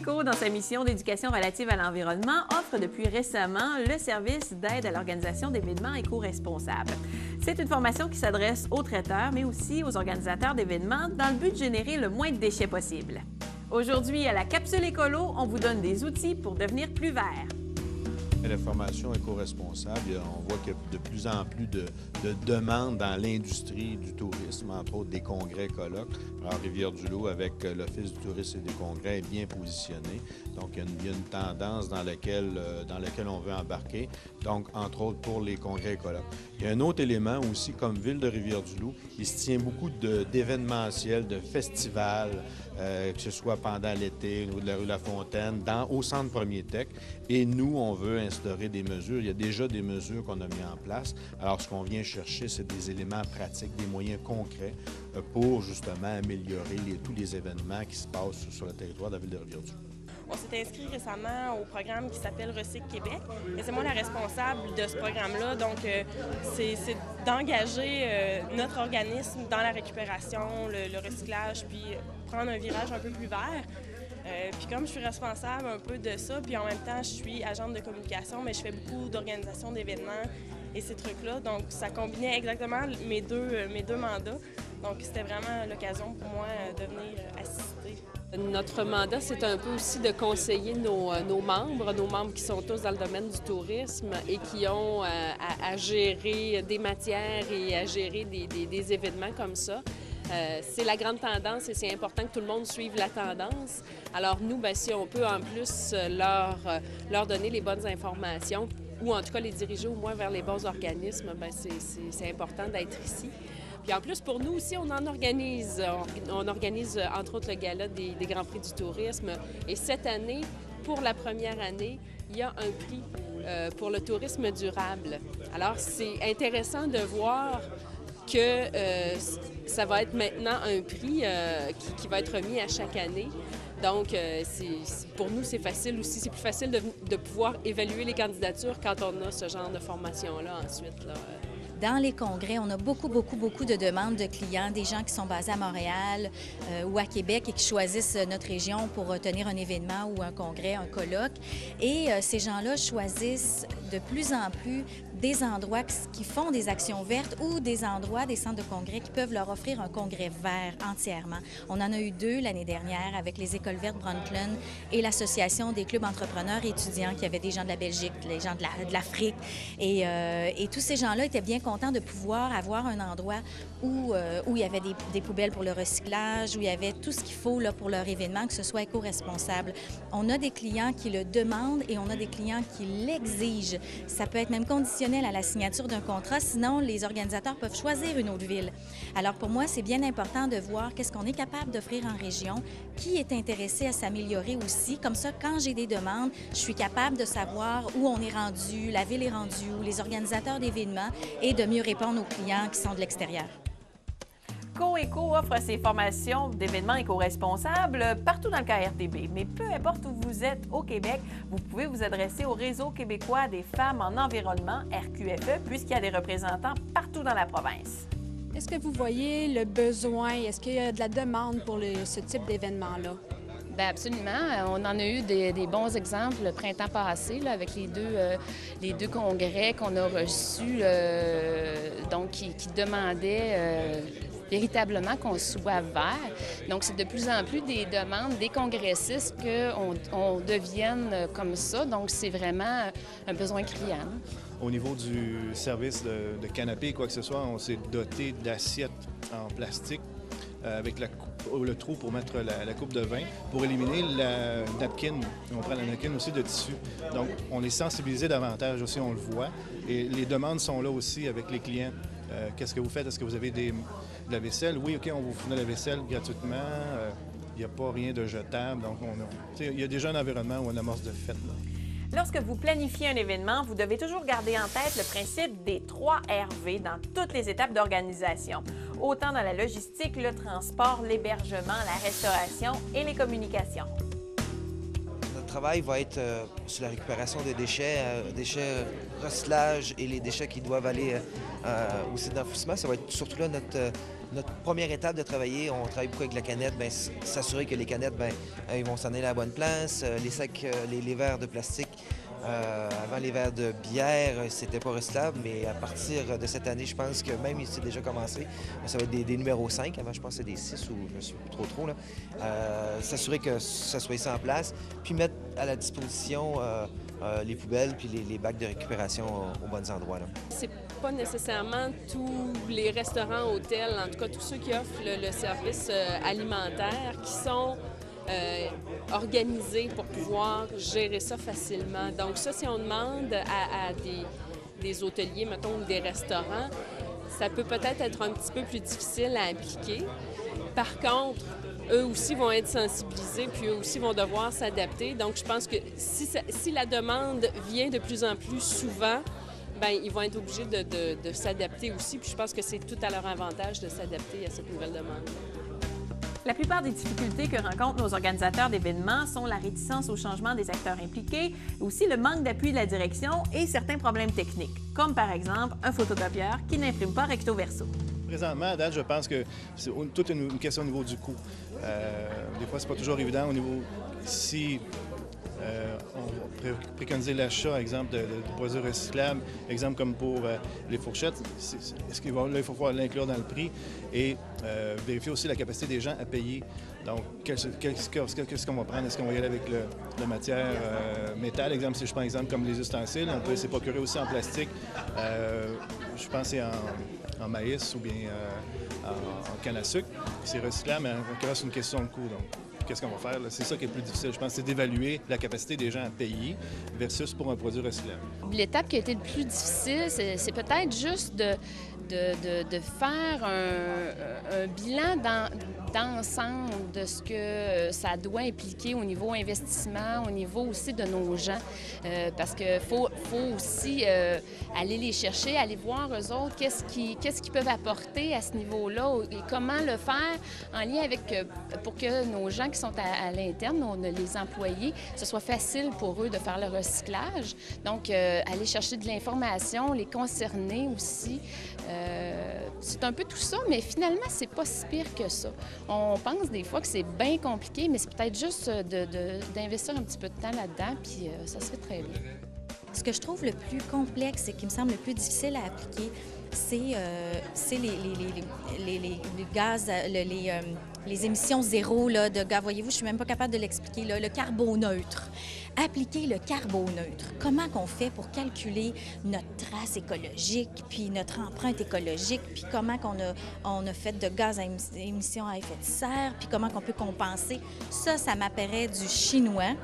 Co, dans sa mission d'éducation relative à l'environnement, offre depuis récemment le service d'aide à l'organisation d'événements éco-responsables. C'est une formation qui s'adresse aux traiteurs, mais aussi aux organisateurs d'événements dans le but de générer le moins de déchets possible. Aujourd'hui, à la Capsule Écolo, on vous donne des outils pour devenir plus vert. La formation éco-responsable, on voit qu'il y a de plus en plus de demandes dans l'industrie du tourisme, entre autres des congrès colloques. Alors, Rivière-du-Loup, avec l'Office du tourisme et des congrès, est bien positionné. Donc, il y a une tendance dans laquelle on veut embarquer, donc, entre autres, pour les congrès et colloques. Il y a un autre élément aussi, comme ville de Rivière-du-Loup, il se tient beaucoup d'événementiels, de festivals, que ce soit pendant l'été, au niveau de la rue La Fontaine, au centre Premier Tech. Et nous, on veut instaurer des mesures. Il y a déjà des mesures qu'on a mis en place. Alors, ce qu'on vient chercher, c'est des éléments pratiques, des moyens concrets pour justement améliorer tous les événements qui se passent sur le territoire de la ville de Rivière-du-Loup. On s'est inscrit récemment au programme qui s'appelle Recycle Québec. Et c'est moi la responsable de ce programme-là. Donc, c'est d'engager notre organisme dans la récupération, le recyclage, puis prendre un virage un peu plus vert. Puis comme je suis responsable un peu de ça, puis en même temps, je suis agente de communication, mais je fais beaucoup d'organisation d'événements et ces trucs-là. Donc, ça combinait exactement mes deux mandats. Donc, c'était vraiment l'occasion pour moi de venir assister. Notre mandat, c'est un peu aussi de conseiller nos membres qui sont tous dans le domaine du tourisme et qui ont à gérer des matières et à gérer des événements comme ça. C'est la grande tendance et c'est important que tout le monde suive la tendance. Alors nous, bien, si on peut en plus leur donner les bonnes informations ou en tout cas les diriger au moins vers les bons organismes, bien, c'est important d'être ici. Puis en plus, pour nous aussi, on en organise. On organise, entre autres, le gala des Grands Prix du tourisme. Et cette année, pour la première année, il y a un prix pour le tourisme durable. Alors, c'est intéressant de voir que ça va être maintenant un prix qui va être remis à chaque année. Donc, pour nous, c'est facile aussi. C'est plus facile de pouvoir évaluer les candidatures quand on a ce genre de formation-là ensuite, là. Dans les congrès, on a beaucoup de demandes de clients, des gens qui sont basés à Montréal ou à Québec et qui choisissent notre région pour tenir un événement ou un congrès, un colloque. Et ces gens-là choisissent de plus en plus des endroits qui font des actions vertes ou des endroits, des centres de congrès qui peuvent leur offrir un congrès vert entièrement. On en a eu 2 l'année dernière avec les Écoles vertes Brundtland et l'Association des clubs entrepreneurs et étudiants qui avaient des gens de la Belgique, des gens de l'Afrique. Et tous ces gens-là étaient bien contents de pouvoir avoir un endroit où il y avait des poubelles pour le recyclage, où il y avait tout ce qu'il faut là, pour leur événement, que ce soit éco-responsable. On a des clients qui le demandent et on a des clients qui l'exigent. Ça peut être même conditionnel à la signature d'un contrat, sinon les organisateurs peuvent choisir une autre ville. Alors pour moi, c'est bien important de voir qu'est-ce qu'on est capable d'offrir en région, qui est intéressé à s'améliorer aussi. Comme ça, quand j'ai des demandes, je suis capable de savoir où on est rendu, la ville est rendue, où les organisateurs d'événements et de mieux répondre aux clients qui sont de l'extérieur. CoEco offre ses formations d'événements éco-responsables partout dans le KRTB. Mais peu importe où vous êtes au Québec, vous pouvez vous adresser au Réseau québécois des femmes en environnement, RQFE, puisqu'il y a des représentants partout dans la province. Est-ce que vous voyez le besoin? Est-ce qu'il y a de la demande pour ce type d'événement-là? Bien, absolument. On en a eu des bons exemples le printemps passé là, avec les deux congrès qu'on a reçus, donc qui demandaient véritablement qu'on soit vert. Donc, c'est de plus en plus des demandes des congressistes qu'on devienne comme ça. Donc, c'est vraiment un besoin criant. Au niveau du service de canapé, quoi que ce soit, on s'est doté d'assiettes en plastique avec le trou pour mettre la coupe de vin, pour éliminer la napkin. On prend la napkin aussi de tissu. Donc, on est sensibilisé davantage aussi, on le voit. Et les demandes sont là aussi avec les clients. Qu'est-ce que vous faites? Est-ce que vous avez de la vaisselle? Oui, OK, on vous fournit la vaisselle gratuitement. Il n'y a pas rien de jetable. Donc, il y a déjà un environnement où on amorce de fête, là. Lorsque vous planifiez un événement, vous devez toujours garder en tête le principe des 3 RV dans toutes les étapes d'organisation, autant dans la logistique, le transport, l'hébergement, la restauration et les communications. Notre travail va être sur la récupération des déchets, recyclage et les déchets qui doivent aller au site d'enfouissement. Ça va être surtout là notre première étape de travailler, on travaille beaucoup avec la canette, s'assurer que les canettes, ils vont s'en aller à la bonne place. Les sacs, les verres de plastique, avant les verres de bière, c'était pas recyclable, mais à partir de cette année, je pense que même si c'est déjà commencé, ça va être des numéros 5. Avant, je pense que c'était des 6 ou je me suis plus trop, là. S'assurer que ça soit ici en place, puis mettre à la disposition les poubelles puis les bacs de récupération aux bons endroits, là. C'est pas nécessairement tous les restaurants, hôtels, en tout cas tous ceux qui offrent le service alimentaire qui sont organisés pour pouvoir gérer ça facilement. Donc ça, si on demande à des hôteliers, mettons, ou des restaurants, ça peut peut-être être un petit peu plus difficile à appliquer. Par contre, eux aussi vont être sensibilisés, puis eux aussi vont devoir s'adapter. Donc je pense que si la demande vient de plus en plus souvent, bien, ils vont être obligés de s'adapter aussi. Puis je pense que c'est tout à leur avantage de s'adapter à cette nouvelle demande. La plupart des difficultés que rencontrent nos organisateurs d'événements sont la réticence au changement des acteurs impliqués, aussi le manque d'appui de la direction et certains problèmes techniques, comme par exemple un photocopieur qui n'imprime pas recto verso. Présentement, à date, je pense que c'est toute une question au niveau du coût. Des fois, c'est pas toujours évident au niveau si on va préconiser l'achat, exemple, de produits recyclables, exemple comme pour les fourchettes. Est-ce qu'il il faut pouvoir l'inclure dans le prix et vérifier aussi la capacité des gens à payer. Donc, qu'est-ce qu'on va prendre? Est-ce qu'on va y aller avec la matière métal? Exemple, si je prends exemple comme les ustensiles, on peut se procurer aussi en plastique. Je pense que c'est en maïs ou bien en canne à sucre. C'est recyclable, mais encore c'est une question de coût. Donc, qu'est-ce qu'on va faire? C'est ça qui est le plus difficile, je pense, c'est d'évaluer la capacité des gens à payer versus pour un produit recyclable. L'étape qui a été le plus difficile, c'est peut-être juste de faire un bilan d'ensemble de ce que ça doit impliquer au niveau investissement, au niveau aussi de nos gens. Parce qu'il faut aussi aller les chercher, aller voir eux autres, qu'est-ce qu'ils peuvent apporter à ce niveau-là et comment le faire en lien avec, pour que nos gens qui sont à l'interne, les employés, ce soit facile pour eux de faire le recyclage. Donc, aller chercher de l'information, les concerner aussi. C'est un peu tout ça, mais finalement, c'est pas si pire que ça. On pense des fois que c'est bien compliqué, mais c'est peut-être juste d'investir un petit peu de temps là-dedans, puis ça se fait très bien. Ce que je trouve le plus complexe et qui me semble le plus difficile à appliquer, c'est les gaz, les émissions zéro là, de gaz. Voyez-vous, je ne suis même pas capable de l'expliquer. Là, le carboneutre. Appliquer le carboneutre. Comment qu'on fait pour calculer notre trace écologique, puis notre empreinte écologique, puis comment on a fait de gaz à émissions à effet de serre, puis comment qu'on peut compenser. Ça m'apparaît du chinois.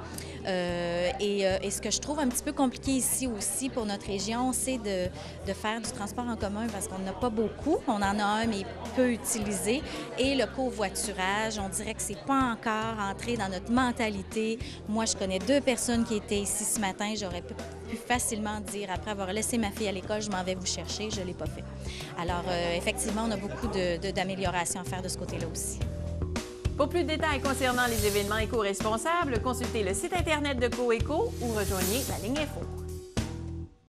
Et ce que je trouve un petit peu compliqué ici aussi pour notre région, c'est de faire du transport en commun parce qu'on n'a pas beaucoup. On en a un, mais peu utilisé. Et le covoiturage, on dirait que c'est pas encore entré dans notre mentalité. Moi, je connais 2 personnes qui étaient ici ce matin. J'aurais pu facilement dire, après avoir laissé ma fille à l'école, je m'en vais vous chercher. Je ne l'ai pas fait. Alors, effectivement, on a beaucoup d'améliorations à faire de ce côté-là aussi. Pour plus de détails concernant les événements éco-responsables, consultez le site Internet de Coeco ou rejoignez la ligne Info.